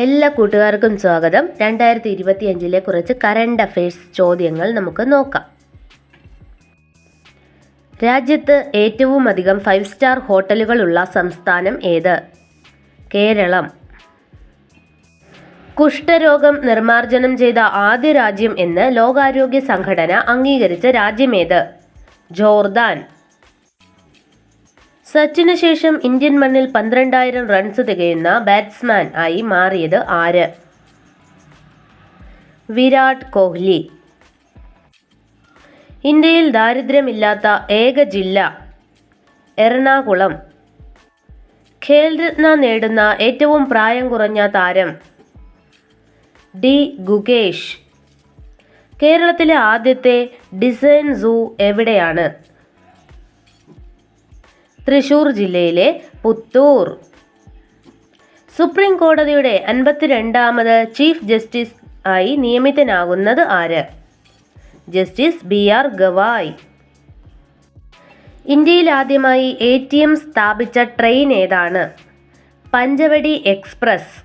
എല്ലാ കൂട്ടുകാർക്കും സ്വാഗതം. 2025 കുറച്ച് കറണ്ട് അഫയേഴ്സ് ചോദ്യങ്ങൾ നമുക്ക് നോക്കാം. രാജ്യത്ത് ഏറ്റവും അധികം 5 സ്റ്റാർ ഹോട്ടലുകളുള്ള സംസ്ഥാനം ഏത്? കേരളം. കുഷ്ഠരോഗം നിർമ്മാർജ്ജനം ചെയ്ത ആദ്യ രാജ്യം എന്ന് ലോകാരോഗ്യ സംഘടന അംഗീകരിച്ച രാജ്യമേത്? ജോർദാൻ. സച്ചിന് ശേഷം ഇന്ത്യൻ മണ്ണിൽ 12,000 റൺസ് തികയുന്ന ബാറ്റ്സ്മാൻ ആയി മാറിയത് ആര്? വിരാട് കോഹ്ലി. ഇന്ത്യയിൽ ദാരിദ്ര്യമില്ലാത്ത ഏക ജില്ല? എറണാകുളം. ഖേൽരത്ന നേടുന്ന ഏറ്റവും പ്രായം കുറഞ്ഞ താരം? ഡി ഗുകേഷ്. കേരളത്തിലെ ആദ്യത്തെ ഡിസൈൻ സൂ എവിടെയാണ്? തൃശൂർ ജില്ലയിലെ പുത്തൂർ. സുപ്രീം കോടതിയുടെ 52ാമത് ചീഫ് ജസ്റ്റിസ് ആയി നിയമിതനാകുന്നത് ആര്? Justice BR Gavai. ഇന്ത്യയിൽ ആദ്യമായി ATM സ്ഥാപിച്ച ട്രെയിൻ ഏതാണ്? പഞ്ചവടി എക്സ്പ്രസ്.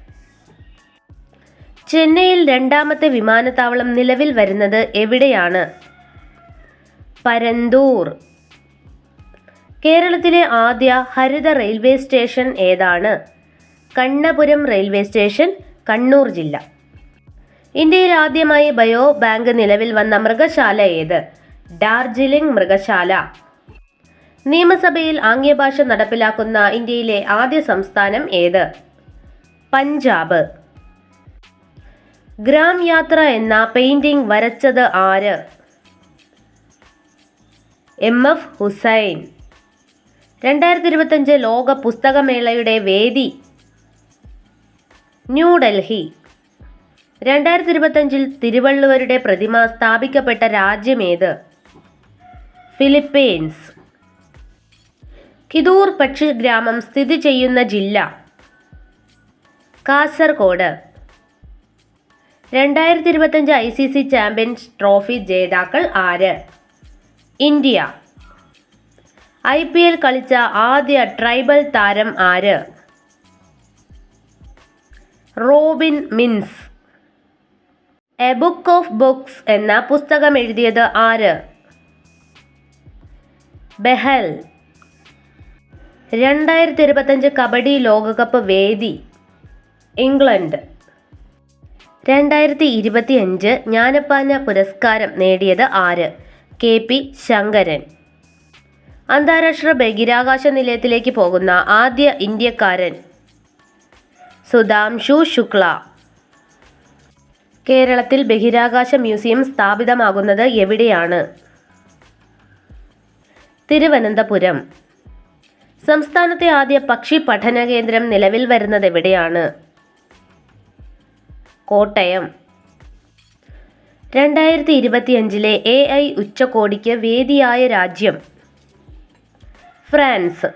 ചെന്നൈയിൽ 2ാമത്തെ വിമാനത്താവളം നിലവിൽ വരുന്നത് എവിടെയാണ്? പരന്തൂർ. കേരളത്തിലെ ആദ്യ ഹരിത റെയിൽവേ സ്റ്റേഷൻ ഏതാണ്? കണ്ണപുരം റെയിൽവേ സ്റ്റേഷൻ, കണ്ണൂർ ജില്ല. ഇന്ത്യയിൽ ആദ്യമായി ബയോ ബാങ്ക് നിലവിൽ വന്ന മൃഗശാല ഏത്? ഡാർജിലിംഗ് മൃഗശാല. നിയമസഭയിൽ ആംഗ്യഭാഷ നടപ്പിലാക്കുന്ന ഇന്ത്യയിലെ ആദ്യ സംസ്ഥാനം ഏത്? പഞ്ചാബ്. ഗ്രാം യാത്ര എന്ന പെയിന്റിംഗ് വരച്ചത് ആര്? MF ഹുസൈൻ. 2025 ലോക പുസ്തകമേളയുടെ വേദി? ന്യൂഡൽഹി. 2025 തിരുവള്ളുവരുടെ പ്രതിമ സ്ഥാപിക്കപ്പെട്ട രാജ്യമേത്? ഫിലിപ്പീൻസ്. കിദൂർ പക്ഷിഗ്രാമം സ്ഥിതി ചെയ്യുന്ന ജില്ല? കാസർഗോഡ്. 2025 ICC ചാമ്പ്യൻസ് ട്രോഫി ജേതാക്കൾ ആര്? ഇന്ത്യ. IPL കളിച്ച ആദ്യ ട്രൈബൽ താരം ആര്? Robin Minz. A book of books എന്ന പുസ്തകം എഴുതിയത് ആര്? ബെഹൽ. 2025 കബഡി ലോകകപ്പ് വേദി? ഇംഗ്ലണ്ട്. 2025 ജ്ഞാനപ്പാന പുരസ്കാരം നേടിയത് ആര്? KP ശങ്കരൻ. അന്താരാഷ്ട്ര ബഹിരാകാശ നിലയത്തിലേക്ക് പോകുന്ന ആദ്യ ഇന്ത്യക്കാരൻ? സുധാംശു ശുക്ല. കേരളത്തിൽ ബഹിരാകാശ മ്യൂസിയം സ്ഥാപിതമാകുന്നത് എവിടെയാണ്? തിരുവനന്തപുരം. സംസ്ഥാനത്തെ ആദ്യ പക്ഷി പഠന കേന്ദ്രം നിലവിൽ വരുന്നത് എവിടെയാണ്? കോട്ടയം. 2025 AI ഉച്ചകോടിക്ക് വേദിയായ രാജ്യം? ഫ്രാൻസ്.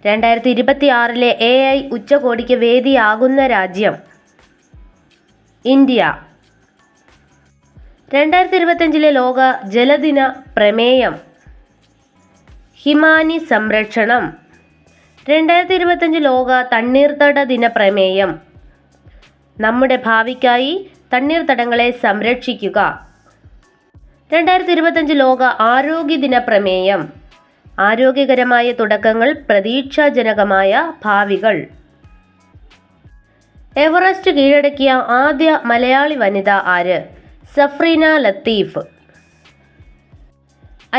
2026 AI ഉച്ചകോടിക്ക് വേദിയാകുന്ന രാജ്യം? ഇന്ത്യ. 2025 ലോക ജലദിന പ്രമേയം? ഹിമാനി സംരക്ഷണം. 2025 ലോക തണ്ണീർത്തട ദിന പ്രമേയം? നമ്മുടെ ഭാവിക്കായി തണ്ണീർത്തടങ്ങളെ സംരക്ഷിക്കുക. 2025 ലോക ആരോഗ്യ ദിന പ്രമേയം? ആരോഗ്യകരമായ തുടക്കങ്ങൾ, പ്രതീക്ഷാജനകമായ ഭാവികൾ. എവറസ്റ്റ് കീഴടക്കിയ ആദ്യ മലയാളി വനിത ആര്? Safreena Latheef.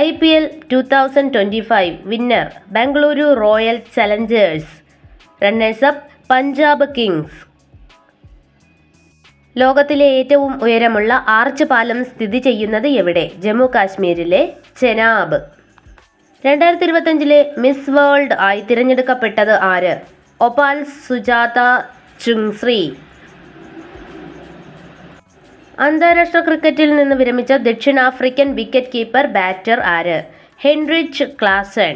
IPL 2025 winner Bengaluru royal Challengers. Runners up Punjab Kings. ലോകത്തിലെ ഏറ്റവും ഉയരമുള്ള ആർച്ച് പാലം സ്ഥിതി ചെയ്യുന്നത് എവിടെ? ജമ്മു കാശ്മീരിലെ ചെനാബ്. 2025 മിസ് വേൾഡ് ആയി തിരഞ്ഞെടുക്കപ്പെട്ടത് ആര്? ഒപാൽ സുജാത ചുങ്ശ്രീ. അന്താരാഷ്ട്ര ക്രിക്കറ്റിൽ നിന്ന് വിരമിച്ച ദക്ഷിണാഫ്രിക്കൻ വിക്കറ്റ് കീപ്പർ ബാറ്റർ ആര്? Heinrich Klaasen.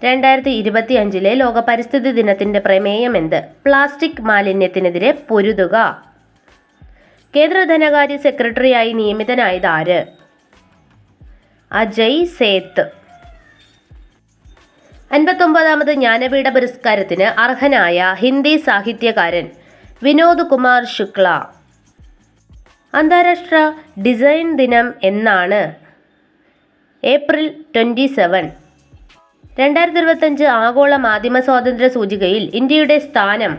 2025 ലോക പരിസ്ഥിതി ദിനത്തിന്റെ പ്രമേയം എന്ത്? പ്ലാസ്റ്റിക് മാലിന്യത്തിനെതിരെ പൊരുതുക. കേന്ദ്ര ധനകാര്യ സെക്രട്ടറിയായി നിയമിതനായത് ആര്? അജയ് സേത്ത്. 59ാമത് ജ്ഞാനപീഠ പുരസ്കാരത്തിന് അർഹനായ ഹിന്ദി സാഹിത്യകാരൻ വിനോദ് കുമാർ ശുക്ല. അന്താരാഷ്ട്ര ഡിസൈൻ ദിനം എന്നാണ്? ഏപ്രിൽ 27. 2025 ആഗോള മാധ്യമ സ്വാതന്ത്ര്യ സൂചികയിൽ ഇന്ത്യയുടെ സ്ഥാനം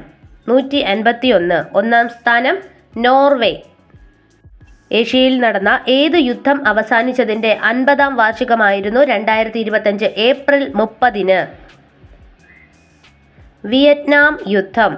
151. ഒന്നാം സ്ഥാനം നോർവേ. ഏഷ്യയിൽ നടന്ന ഏത് യുദ്ധം അവസാനിച്ചതിൻ്റെ 50ാം വാർഷികമായിരുന്നു 2025 ഏപ്രിൽ 30-ന്? വിയറ്റ്നാം യുദ്ധം.